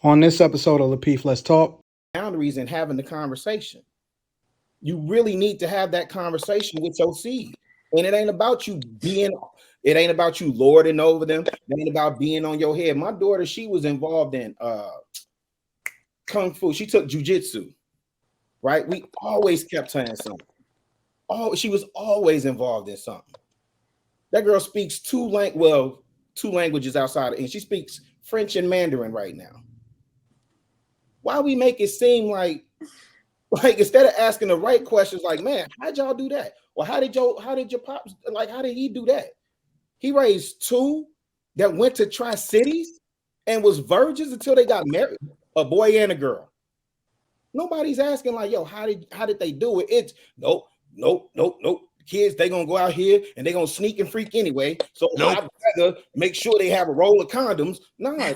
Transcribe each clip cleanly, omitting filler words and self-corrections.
On this episode of Lapeef, Let's Talk. Boundaries and having the conversation. You really need to have that conversation with your seed. And it ain't about you it ain't about you lording over them. It ain't about being on your head. My daughter, she was involved in Kung Fu. She took jujitsu, right? We always kept saying something. She was always involved in something. That girl speaks two languages outside, and she speaks French and Mandarin right now. Why we make it seem like instead of asking the right questions, like, man, how'd y'all do that? Or how did your pops, like, how did he do that? He raised two that went to Tri-Cities and was virgins until they got married, a boy and a girl. Nobody's asking like, yo, how did they do it? It's nope. Kids, they gonna go out here and they gonna sneak and freak anyway. So I'd rather make sure they have a roll of condoms. No, I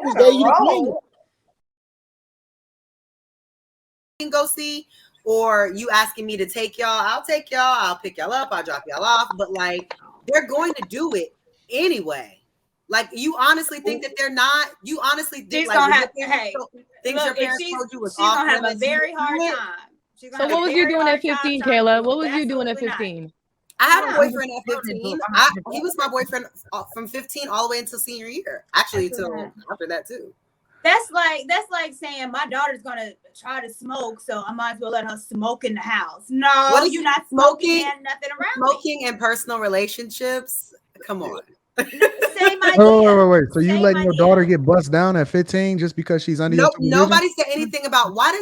just gave you the plan. Go see, or you asking me to take y'all, I'll take y'all, I'll pick y'all up, I'll drop y'all off, but like they're going to do it anyway. Like, you honestly think that they're not? You honestly think she's gonna have your parents told you was she's gonna have a very hard time. So what was you doing at 15, Kayla? What was you doing at 15? I had a boyfriend at 15. He was my boyfriend from 15 all the way until senior year. Actually, until after that too. That's like saying my daughter's gonna try to smoke, so I might as well let her smoke in the house. No, you're not smoking and nothing around. Smoking in personal relationships. Come on. Same idea. Wait. So you letting your daughter get bust down at 15 just because she's under your supervision? Nobody said anything about why.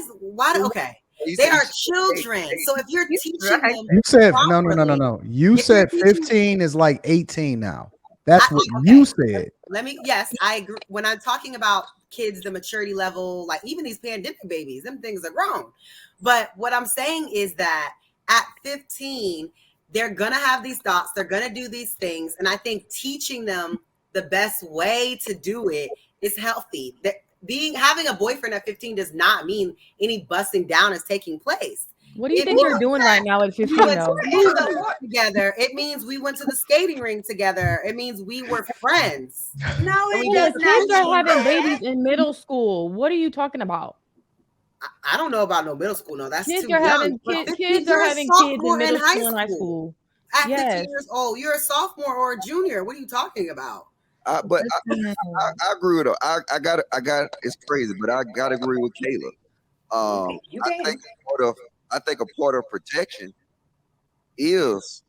Okay. They are children. So if you're teaching them, you said no. You said 15 is like 18 now. That's what you said. Yes, I agree. When I'm talking about kids, the maturity level, like even these pandemic babies, them things are grown. But what I'm saying is that at 15, they're going to have these thoughts. They're going to do these things. And I think teaching them the best way to do it is healthy. Having a boyfriend at 15 does not mean any busting down is taking place. What do you think you're doing right now at 15? Together, it means we went to the skating rink together. It means we were friends. No, it does not. Kids are having babies in middle school. What are you talking about? I don't know about no middle school. No, that's kids too are young. having kids are having kids in middle school and high school. At 15 years old, you're a sophomore or a junior. What are you talking about? But I agree with her. I got. It's crazy, but I got to agree with Kayla. I think a part of protection is.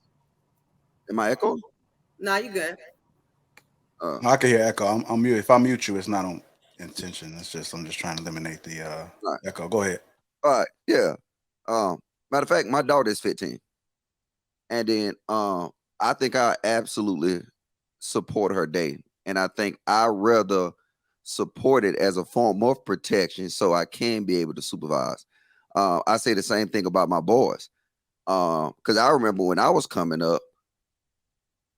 Am I echoing? No, you good. I can hear echo. I'm mute. If I mute you, it's not on intention. It's just I'm just trying to eliminate the echo. Go ahead. All right. Yeah. Matter of fact, my daughter is 15, and then I think I absolutely support her dating, and I think I rather support it as a form of protection, so I can be able to supervise. I say the same thing about my boys, because I remember when I was coming up,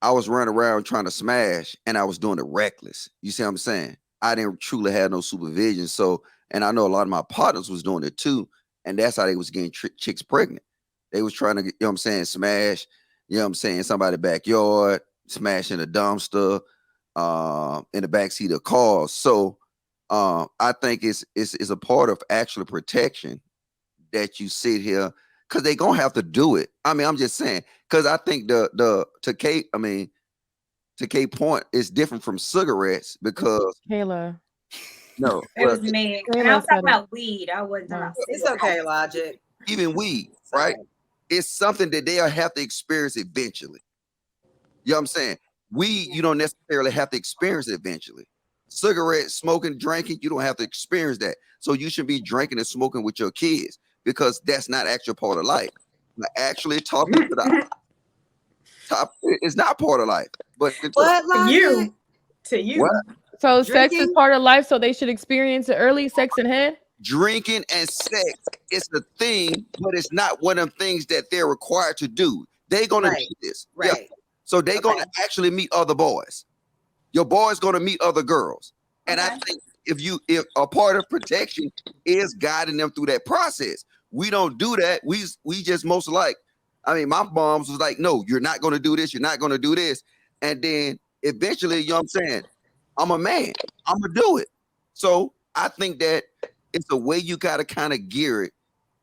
I was running around trying to smash, and I was doing it reckless. You see what I'm saying? I didn't truly have no supervision. So, and I know a lot of my partners was doing it too, and that's how they was getting chicks pregnant. They was trying to get, you know what I'm saying, smash, you know what I'm saying, somebody's backyard, smash in a dumpster, in the backseat of cars. So, I think it's a part of actual protection that you sit here, because they're gonna have to do it. I mean, I'm just saying, because I think to Kay point is different from cigarettes, because Kayla. No, it was me. And I was talking about weed. I wasn't talking about it's okay, Logic. Even weed, right? It's something that they'll have to experience eventually. You know what I'm saying? Weed, you don't necessarily have to experience it eventually. Cigarettes, smoking, drinking, you don't have to experience that. So you should be drinking and smoking with your kids, because that's not actually part of life. Actually talking to the top, it's not part of life. But to you. What? So sex is part of life, so they should experience it early, sex and head? Drinking and sex is the thing, but it's not one of them things that they're required to do. They're gonna do this. Right. Yeah. So they're gonna actually meet other boys. Your boy's gonna meet other girls. And I think if a part of protection is guiding them through that process. We don't do that. We just most like, I mean, my moms was like, no, you're not gonna do this, you're not gonna do this. And then eventually, you know what I'm saying? I'm a man. I'm gonna do it. So I think that it's a way you gotta kind of gear it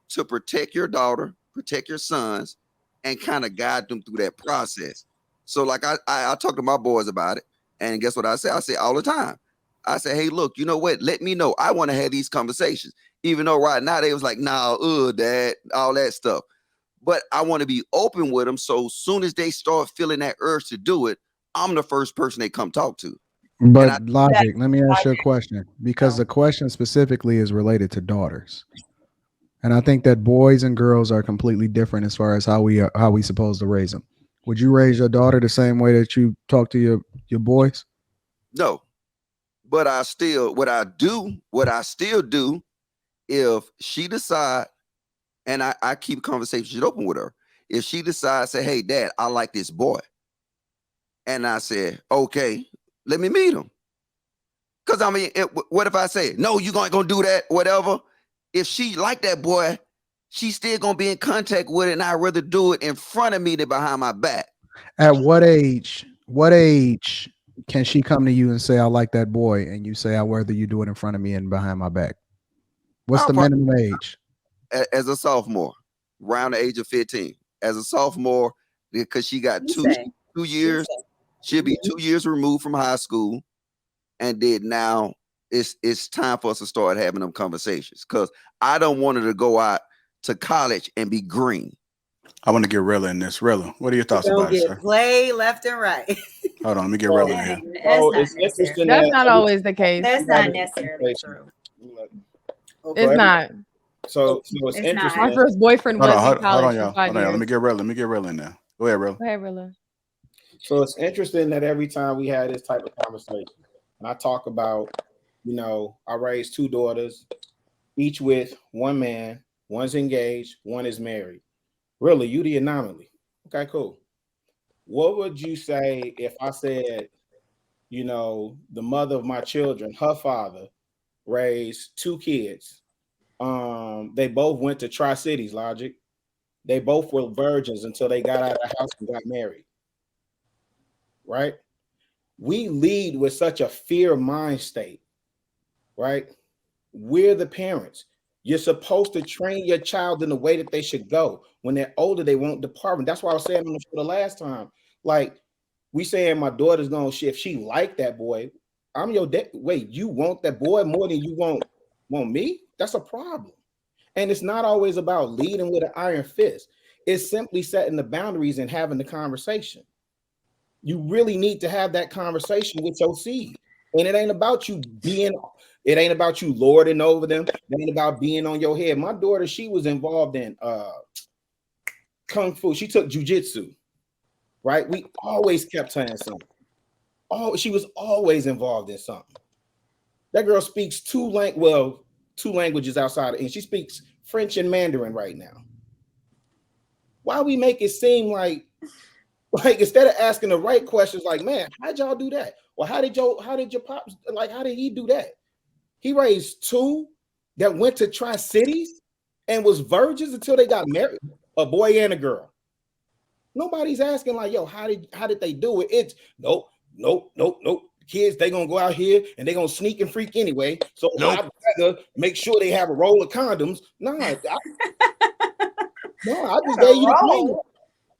to protect your daughter, protect your sons, and kind of guide them through that process. So like I talk to my boys about it, and guess what I say? I say all the time. I say, hey, look, you know what? Let me know. I want to have these conversations, even though right now they was like, nah, dad, all that stuff. But I want to be open with them. So as soon as they start feeling that urge to do it, I'm the first person they come talk to. But Logic, let me ask you a question, because the question specifically is related to daughters. And I think that boys and girls are completely different as far as how we supposed to raise them. Would you raise your daughter the same way that you talk to your boys? No. But what I still do, if she decide, and I keep conversations open with her, if she decides, say, hey, dad, I like this boy. And I said, okay, let me meet him. Because I mean, what if I say, no, you're gonna do that, whatever? If she like that boy, she's still gonna be in contact with it, and I'd rather do it in front of me than behind my back. At what age can she come to you and say, I like that boy, and you say, I'd rather you do it in front of me and behind my back? What's the minimum age? As a sophomore, around the age of 15. As a sophomore, because she got two years, she'll be 2 years removed from high school. And then now it's time for us to start having them conversations, because I don't want her to go out to college and be green. I want to get Rilla in this. Rilla, what are your thoughts about it, sir? Play left and right. Hold on, let me get Rilla in here. That's not always the case. That's not necessarily true. It's not. So it's interesting. My first boyfriend was in college. Hold on, y'all. Let me get Rilla in there. Go ahead, Rilla. Go ahead, Rilla. So it's interesting that every time we had this type of conversation, and I talk about, I raised 2 daughters, each with one man, one's engaged, one is married. Really, you the anomaly. Okay, cool. What would you say if I said, the mother of my children, her father raised 2 kids. They both went to Tri-Cities, Logic. They both were virgins until they got out of the house and got married. Right? We lead with such a fear mind state, right? We're the parents. You're supposed to train your child in the way that they should go. When they're older, they won't depart. And that's why I was saying on the show the last time, like, we saying my daughter's gonna shift. She like that boy. I'm your dad. Wait, you want that boy more than you want me? That's a problem. And it's not always about leading with an iron fist. It's simply setting the boundaries and having the conversation. You really need to have that conversation with your seed. And it ain't about you lording over them. It ain't about being on your head. My daughter, she was involved in Kung Fu. She took jujitsu, right? We always kept her in something. She was always involved in something. That girl speaks 2 languages outside of, and she speaks French and Mandarin right now. Why we make it seem like instead of asking the right questions, like, man, how'd y'all do that? Well, how did your pops, like, how did he do that? He raised 2 that went to Tri-Cities and was virgins until they got married, a boy and a girl. Nobody's asking like, yo, how did they do it? It's nope. Kids, they gonna go out here and they gonna sneak and freak anyway. So I'd rather make sure they have a roll of condoms. I just gave you the